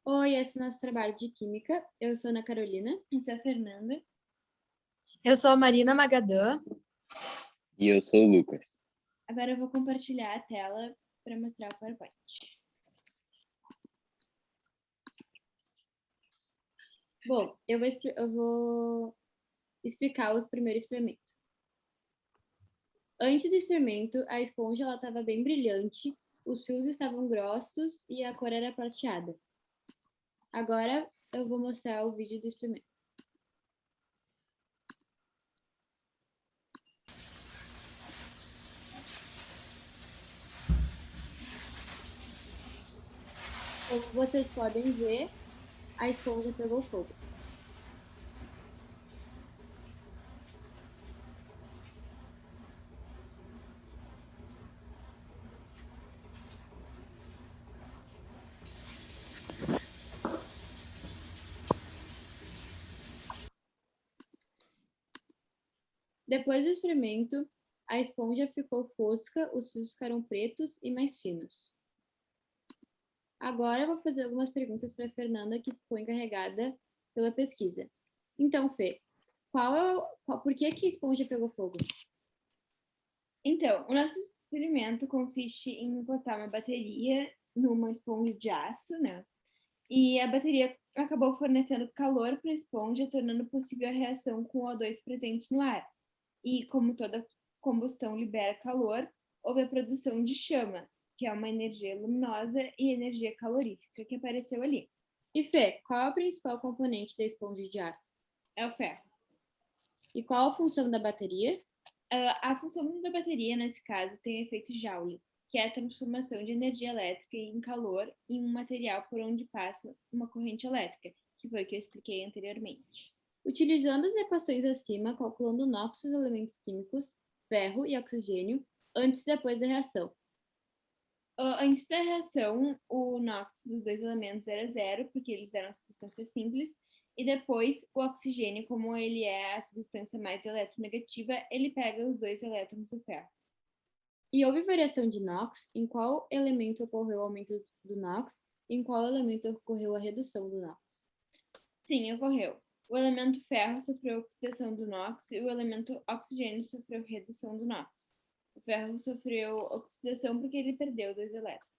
Oi, esse é o nosso trabalho de Química. Eu sou a Ana Carolina. Eu sou a Fernanda. Eu sou a Marina Magadã. E eu sou o Lucas. Agora eu vou compartilhar a tela para mostrar o PowerPoint. Bom, eu vou explicar o primeiro experimento. Antes do experimento, a esponja estava bem brilhante, os fios estavam grossos e a cor era prateada. Agora eu vou mostrar o vídeo do experimento. Como vocês podem ver, a esponja pegou fogo. Depois do experimento, a esponja ficou fosca, os fios ficaram pretos e mais finos. Agora eu vou fazer algumas perguntas para a Fernanda, que ficou encarregada pela pesquisa. Então, Fê, por que a esponja pegou fogo? Então, o nosso experimento consiste em encostar uma bateria numa esponja de aço, né? E a bateria acabou fornecendo calor para a esponja, tornando possível a reação com o O2 presente no ar. E como toda combustão libera calor, houve a produção de chama, que é uma energia luminosa e energia calorífica que apareceu ali. E Fê, qual é o principal componente da esponja de aço? É o ferro. E qual a função da bateria? A função da bateria, nesse caso, tem o efeito Joule, que é a transformação de energia elétrica em calor em um material por onde passa uma corrente elétrica, que foi o que eu expliquei anteriormente. Utilizando as equações acima, calculando o NOx dos elementos químicos, ferro e oxigênio, antes e depois da reação. Antes da reação, o NOx dos dois elementos era zero, porque eles eram substâncias simples, e depois o oxigênio, como ele é a substância mais eletronegativa, ele pega os dois elétrons do ferro. E houve variação de NOx? Em qual elemento ocorreu o aumento do NOx? Em qual elemento ocorreu a redução do NOx? Sim, ocorreu. O elemento ferro sofreu oxidação do NOx e o elemento oxigênio sofreu redução do NOx. O ferro sofreu oxidação porque ele perdeu dois elétrons.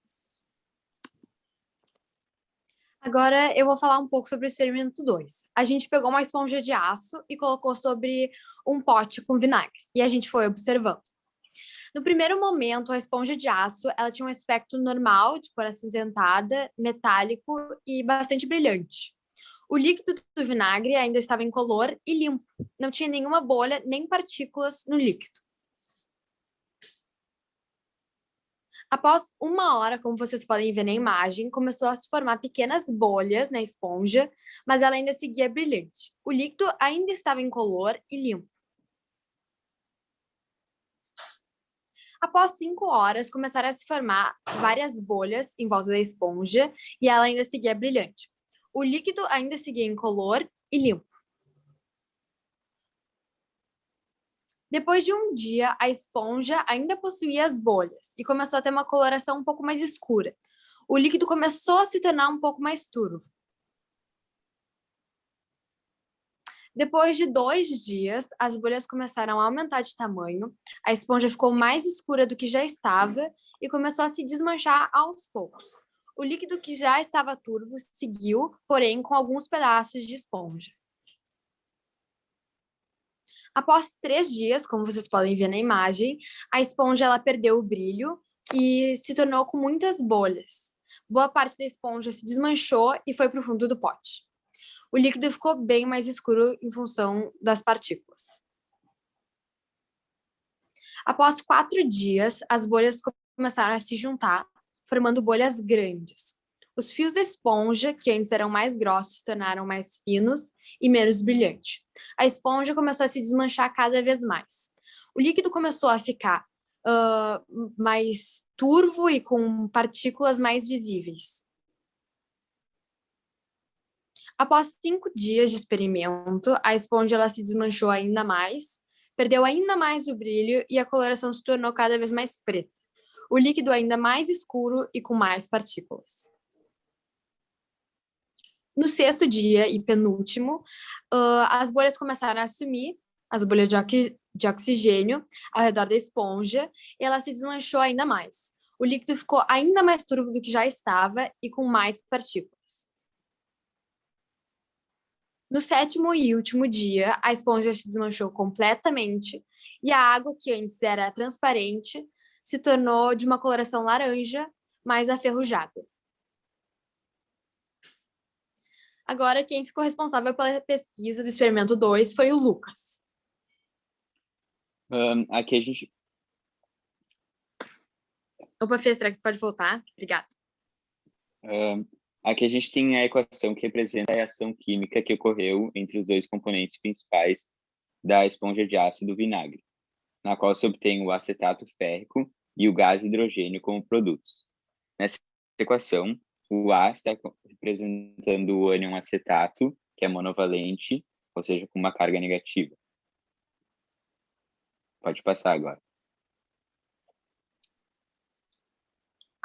Agora eu vou falar um pouco sobre o experimento 2. A gente pegou uma esponja de aço e colocou sobre um pote com vinagre, e a gente foi observando. No primeiro momento, a esponja de aço, ela tinha um aspecto normal, de cor acinzentada, metálico e bastante brilhante. O líquido do vinagre ainda estava incolor e limpo, não tinha nenhuma bolha nem partículas no líquido. Após 1 hora, como vocês podem ver na imagem, começou a se formar pequenas bolhas na esponja, mas ela ainda seguia brilhante. O líquido ainda estava incolor e limpo. Após 5 horas, começaram a se formar várias bolhas em volta da esponja e ela ainda seguia brilhante. O líquido ainda seguia incolor e limpo. Depois de um dia, a esponja ainda possuía as bolhas e começou a ter uma coloração um pouco mais escura. O líquido começou a se tornar um pouco mais turvo. Depois de 2 dias, as bolhas começaram a aumentar de tamanho, a esponja ficou mais escura do que já estava e começou a se desmanchar aos poucos. O líquido que já estava turvo seguiu, porém, com alguns pedaços de esponja. Após 3 dias, como vocês podem ver na imagem, a esponja ela perdeu o brilho e se tornou com muitas bolhas. Boa parte da esponja se desmanchou e foi para o fundo do pote. O líquido ficou bem mais escuro em função das partículas. Após 4 dias, as bolhas começaram a se juntar, formando bolhas grandes. Os fios da esponja, que antes eram mais grossos, se tornaram mais finos e menos brilhantes. A esponja começou a se desmanchar cada vez mais. O líquido começou a ficar mais turvo e com partículas mais visíveis. Após 5 dias de experimento, a esponja ela se desmanchou ainda mais, perdeu ainda mais o brilho e a coloração se tornou cada vez mais preta. O líquido ainda mais escuro e com mais partículas. No sexto dia e penúltimo, as bolhas começaram a sumir, as bolhas de oxigênio ao redor da esponja, e ela se desmanchou ainda mais. O líquido ficou ainda mais turvo do que já estava e com mais partículas. No sétimo e último dia, a esponja se desmanchou completamente e a água, que antes era transparente, se tornou de uma coloração laranja, mais aferrujada. Agora, quem ficou responsável pela pesquisa do experimento 2 foi o Lucas. Aqui a gente. Opa, Fê, será que pode voltar? Obrigada. Aqui a gente tem a equação que representa a reação química que ocorreu entre os dois componentes principais da esponja de aço e do vinagre, na qual se obtém o acetato férrico e o gás hidrogênio como produtos. Nessa equação, o A está representando o ânion acetato, que é monovalente, ou seja, com uma carga negativa. Pode passar agora.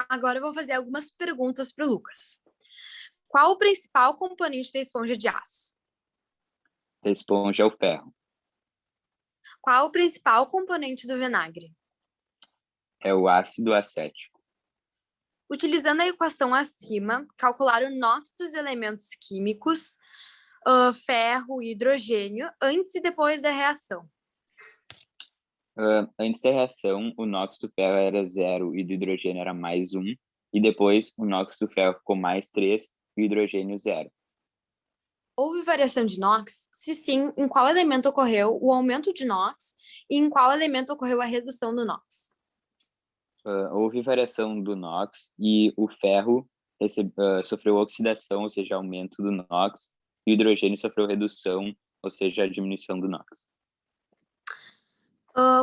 Agora eu vou fazer algumas perguntas para o Lucas. Qual o principal componente da esponja de aço? A esponja é o ferro. Qual o principal componente do vinagre? É o ácido acético. Utilizando a equação acima, calcular o NOx dos elementos químicos, ferro e hidrogênio, antes e depois da reação. Antes da reação, o NOx do ferro era 0 e do hidrogênio era mais 1, e depois o NOx do ferro ficou mais 3 e o hidrogênio 0. Houve variação de NOx? Se sim, em qual elemento ocorreu o aumento de NOx e em qual elemento ocorreu a redução do NOx? Houve variação do NOx e o ferro sofreu oxidação, ou seja, aumento do NOx, e o hidrogênio sofreu redução, ou seja, a diminuição do NOx.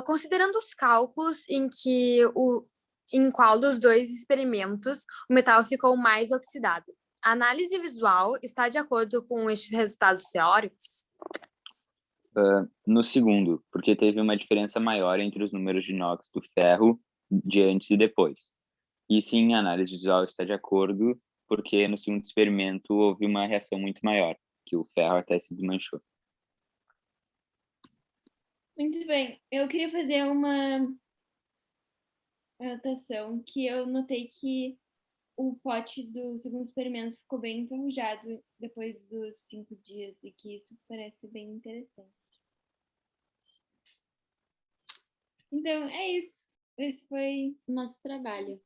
Considerando os cálculos em qual dos dois experimentos o metal ficou mais oxidado, a análise visual está de acordo com estes resultados teóricos? No segundo, porque teve uma diferença maior entre os números de NOx do ferro de antes e depois. E sim, a análise visual está de acordo, porque no segundo experimento houve uma reação muito maior, que o ferro até se desmanchou. Muito bem. Eu queria fazer uma anotação que eu notei que o pote do segundo experimento ficou bem enferrujado depois dos 5 dias e que isso parece bem interessante. Então, é isso. Esse foi o nosso trabalho.